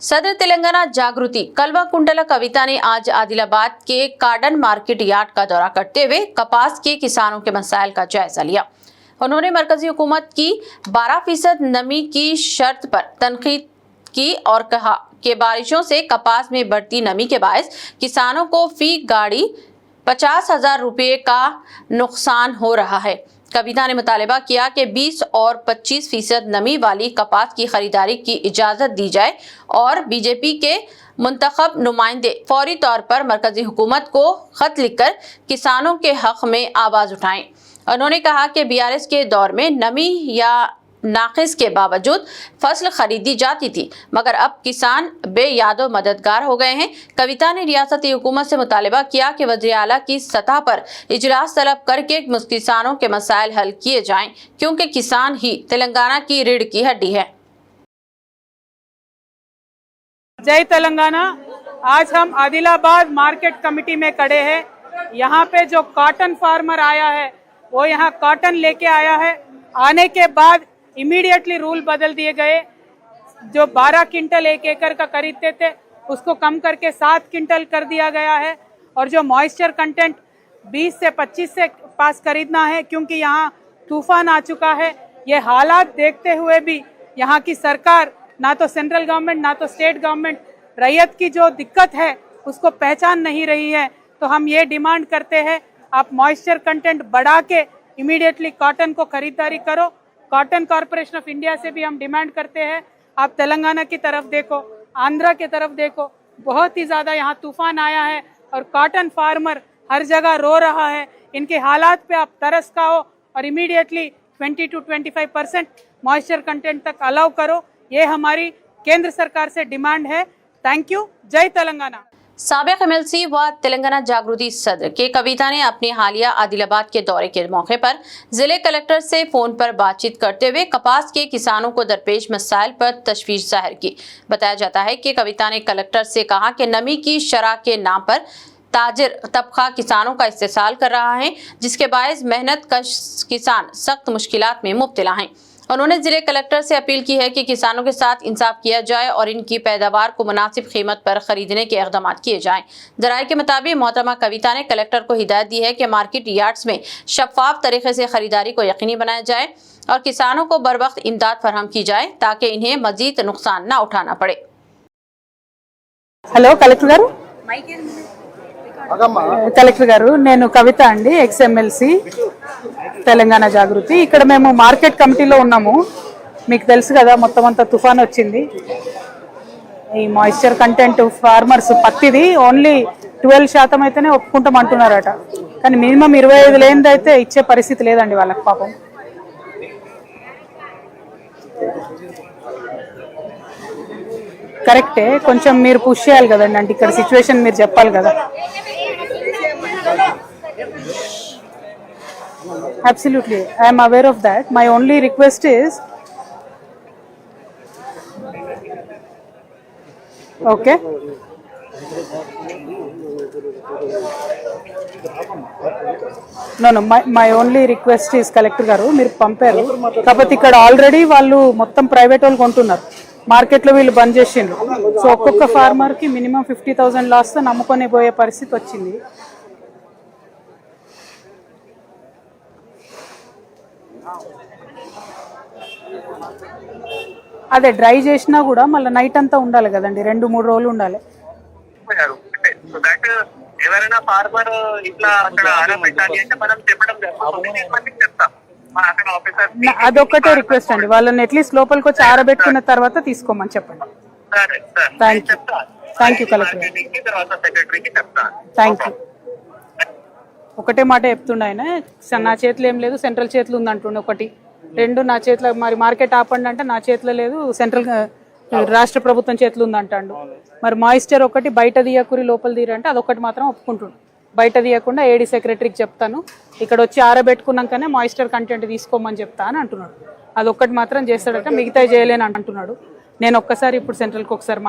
सदर तेलंगाना जागृति कल्वाकुंटला कविता ने आज आदिलाबाद के कार्डन मार्केट यार्ड का दौरा करते हुए कपास के किसानों के मसाइल का जायजा लिया। उन्होंने मरकजी हुकूमत की 12% नमी की शर्त पर तनकीद की और कहा कि बारिशों से कपास में बढ़ती नमी के बायस किसानों को फी गाड़ी 50,000 रुपये का नुकसान हो रहा है। कविता ने मुतालबा किया कि 20 और 25% नमी वाली कपास की खरीदारी की इजाजत दी जाए और बीजेपी के मुंतखब नुमाइंदे फौरी तौर पर मरकजी हुकूमत को खत लिखकर किसानों के हक में आवाज उठाएं। उन्होंने कहा कि बीआरएस के दौर में नमी या नाकिस के बावजूद फसल खरीदी जाती थी, मगर अब किसान बेयादो मददगार हो गए हैं। कविता ने रियासती हुकूमत से मुतालबा किया कि वज़ीर आला की सतह पर इजलास तलब करके किसानों के मसाइल हल किए जाएं, क्योंकि किसान ही तेलंगाना की रीढ़ की हड्डी है। जय तेलंगाना। आज हम आदिलाबाद मार्केट कमेटी में खड़े हैं। यहाँ पे जो कॉटन फार्मर आया है वो यहाँ कॉटन लेके आया है। आने के बाद इमीडिएटली रूल बदल दिए गए। जो 12 क्विंटल एक एकड़ का खरीदते थे उसको कम करके 7 क्विंटल कर दिया गया है। और जो मॉइस्चर कंटेंट 20 से 25 से पास खरीदना है, क्योंकि यहाँ तूफान आ चुका है। ये हालात देखते हुए भी यहाँ की सरकार, ना तो सेंट्रल गवर्नमेंट ना तो स्टेट गवर्नमेंट, रैयत की जो दिक्कत है उसको पहचान नहीं रही है। तो हम ये डिमांड करते हैं, आप मॉइस्चर कंटेंट बढ़ा के इमीडिएटली कॉटन को खरीदारी करो। कॉटन कॉरपोरेशन ऑफ इंडिया से भी हम डिमांड करते हैं, आप तेलंगाना की तरफ देखो, आंध्रा की तरफ देखो, बहुत ही ज़्यादा यहाँ तूफान आया है और कॉटन फार्मर हर जगह रो रहा है। इनके हालात पे आप तरस खाओ और इमीडिएटली 20 to 25% मॉइस्चर कंटेंट तक अलाउ करो। ये हमारी केंद्र सरकार से डिमांड है। Thank you. जय तेलंगाना। साबिक एमएलसी व तेलंगाना जागृति सदर के कविता ने अपने हालिया आदिलाबाद के दौरे के मौके पर जिले कलेक्टर से फोन पर बातचीत करते हुए कपास के किसानों को दरपेश मसाइल पर तशवीश जाहिर की। बताया जाता है कि कविता ने कलेक्टर से कहा कि नमी की शरह के नाम पर ताजिर तबका किसानों का इस्तेसाल कर रहा है, जिसके बायस मेहनत कश किसान सख्त मुश्किलात में मुब्तला हैं। उन्होंने जिले कलेक्टर से अपील की है कि किसानों के साथ इंसाफ किया जाए और इनकी पैदावार को मुनासिब कीमत पर खरीदने के इक़दाम किए जाएं। जराये के मुताबिक मोहतरमा कविता ने कलेक्टर को हिदायत दी है कि मार्केट यार्ड्स में शफाफ तरीके से खरीदारी को यकीनी बनाया जाए और किसानों को बर वक्त इमदाद फराहम की जाए ताकि इन्हें मजीद नुकसान न उठाना पड़े। हेलो कलेक्टर गारू। కలెక్టర్ గారు, నేను కవిత అండి, ఎక్స్ఎమ్మెల్సీ తెలంగాణ జాగృతి. ఇక్కడ మేము మార్కెట్ కమిటీలో ఉన్నాము. మీకు తెలుసు కదా, మొత్తం అంతా తుఫాన్ వచ్చింది. ఈ మాయిశ్చర్ కంటెంట్ ఫార్మర్స్ పత్తిది ఓన్లీ 12% అయితేనే ఒప్పుకుంటాం అంటున్నారట, కానీ మినిమం 25 లేనిది అయితే ఇచ్చే పరిస్థితి లేదండి వాళ్ళకి పాపం. కరెక్టే, కొంచెం మీరు పుష్ చేయాలి కదండి, అంటే ఇక్కడ సిచ్యువేషన్ మీరు చెప్పాలి కదా. Absolutely, I am aware of that. My only request is, okay, no, my only request is collector గారు, మీరు పంపారు కాకపోతే ఇక్కడ ఆల్రెడీ వాళ్ళు మొత్తం ప్రైవేట్ వాళ్ళు కొంటున్నారు, మార్కెట్లో వీళ్ళు బంద్ చేసిండ్రు. సో ఒక్కొక్క ఫార్మర్కి మినిమం 50,000 లాస్తో నమ్ముకొని పోయే పరిస్థితి వచ్చింది. అదే డ్రై చేసినా కూడా మళ్ళీ నైట్ అంతా ఉండాలి కదండి, 2-3 రోజులు ఉండాలి. ఎవరైనా ఫార్మర్ ఇట్లా అక్కడ ఆరబెట్టాలి అంటే మనం చెప్పడం చెప్తాం. అదొక్కటే రిక్వెస్ట్ అండి, వాళ్ళని అట్లీస్ట్ లోపలికి వచ్చి ఆరబెట్టుకున్న తర్వాత తీసుకోమని చెప్పండి. Thank you collector. Thank you. ఒకటే మాట చెప్తుండే ఆయన, నా చేతిలో ఏం లేదు, సెంట్రల్ చేతిలో ఉంది అంటుండే. 1 2 నా చేతిలో, మరి మార్కెట్ ఆపండి అంటే నా చేతిలో లేదు, సెంట్రల్ రాష్ట్ర ప్రభుత్వం చేతిలో ఉంది అంటాడు. మరి మాయిశ్చర్ ఒకటి బయట తీయకురి లోపల తీరంటే అదొకటి మాత్రం ఒప్పుకుంటుండు. బయట తీయకుండా ఏడీ సెక్రటరీకి చెప్తాను, ఇక్కడ వచ్చి ఆరబెట్టుకున్నాకనే మాయిశ్చర్ కంటెంట్ తీసుకోమని చెప్తా అని అంటున్నాడు. అదొక్కటి మాత్రం చేస్తాడట, మిగతా చేయలేని అంటున్నాడు. నేను ఒక్కసారి ఇప్పుడు సెంట్రల్కి ఒకసారి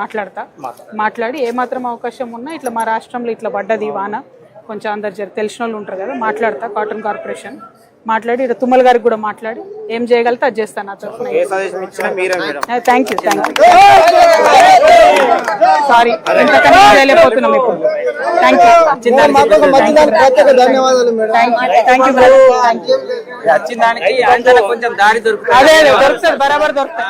మాట్లాడి ఏమాత్రం అవకాశం ఉన్నా ఇట్లా మా రాష్ట్రంలో ఇట్లా పడ్డది వాన, కొంచెం అందరు తెలిసిన వాళ్ళు ఉంటారు కదా, మాట్లాడతా కాటన్ కార్పొరేషన్ మాట్లాడి తుమ్మల గారికి కూడా మాట్లాడి ఏం చేయగలితే అది చేస్తాను నా తరఫున. థ్యాంక్ యూ సారీ ఇంతకన్నా చేయలేకపోతున్నాం ఇప్పుడు. థ్యాంక్ యూ అదే దొరుకుతుంది బరాబర్ దొరుకుతుంది.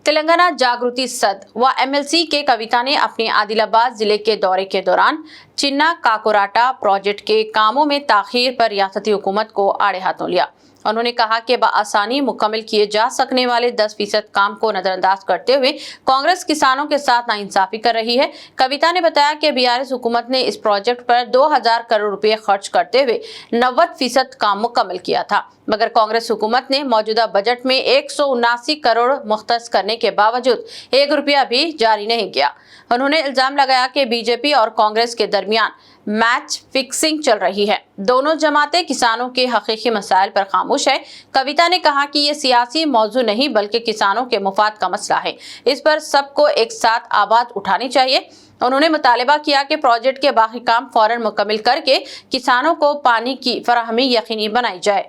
तेलंगाना जागृति सद व एमएलसी के कविता ने अपने आदिलाबाद जिले के दौरे के दौरान चिन्ना काकोराटा प्रोजेक्ट के कामों में ताखीर पर रियासती हुकूमत को आड़े हाथों लिया। उन्होंने कहा कि बआसानी मुकम्मल किए जा सकने वाले 10% काम को नजरअंदाज करते हुए कांग्रेस किसानों के साथ नाइंसाफी कर रही है। कविता ने बताया कि बीआरएस हुकूमत ने इस प्रोजेक्ट पर 2000 करोड़ रुपए खर्च करते हुए 90% काम मुकम्मल किया था, मगर कांग्रेस हुकूमत ने मौजूदा बजट में 179 करोड़ मुख्तस करने के बावजूद 1 रुपया भी जारी नहीं किया। उन्होंने इल्जाम लगाया कि बीजेपी और कांग्रेस के दरमियान मैच फिक्सिंग चल रही है। दोनों जमातें किसानों के हकीकी मसाइल पर खामोश है। कविता ने कहा कि ये सियासी मौजू नहीं बल्कि किसानों के मुफाद का मसला है, इस पर सबको एक साथ आवाज उठानी चाहिए। उन्होंने मुतालबा किया कि प्रोजेक्ट के बाकी काम फौरन मुकम्मल करके किसानों को पानी की फराहमी यकीनी बनाई जाए।